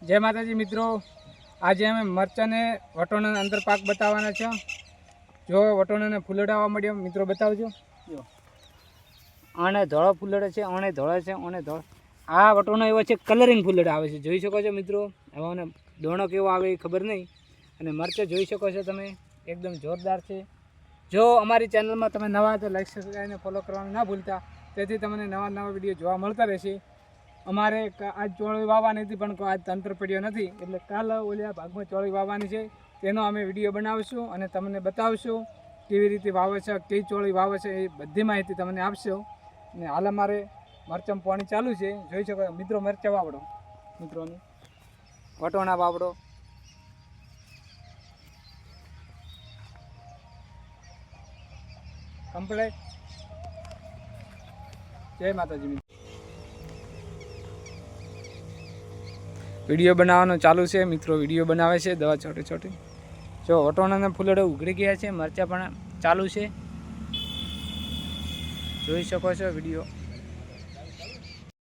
જય માતાજી મિત્રો, આજે અમે મરચાંને વટોણાના અંતર પાક બતાવવાના છે. જો વટોણાને ફૂલડાવા મળ્યો મિત્રો, બતાવજો. જો આને ધોળો ફૂલડા છે, આને ધોળા છે, આને ધોળા. આ વટોણા એવા છે, કલરિંગ ફૂલડા આવે છે, જોઈ શકો છો મિત્રો. હવે દોણો કેવો આવે એ ખબર નહીં. અને મરચાં જોઈ શકો છો તમે, એકદમ જોરદાર છે. જો અમારી ચેનલમાં તમે નવા તો લાઈક સબસ્ક્રાઈબ અને ફોલો કરવાનું ના ભૂલતા, તેથી તમને નવા વિડીયો જોવા મળતા રહેશે. અમારે આજ ચોળી વાવવાની હતી, પણ આજ તંત્ર પડ્યો નથી, એટલે કાલ ઓલા ભાગમાં ચોળી વાવવાની છે. તેનો અમે વિડીયો બનાવીશું અને તમને બતાવશું કેવી રીતે વાવે છે, કઈ ચોળી વાવે છે, એ બધી માહિતી તમને આપશો. અને હાલ અમારે મરચાં પાણી ચાલુ છે, જોઈ શકો મિત્રો. મરચાં વાવડો મિત્રોને, વટોણા વાવડો. કમ્પ્લેટ. જય માતાજી મિત્રો. વિડીયો બનાવવાનો ચાલુ છે મિત્રો, વિડીયો બનાવે છે દવા છોટી છોટી. જો વટોણાના ફૂલડા ઉઘડી ગયા છે, મરચાં પણ ચાલુ છે, જોઈ શકો છો વિડીયો.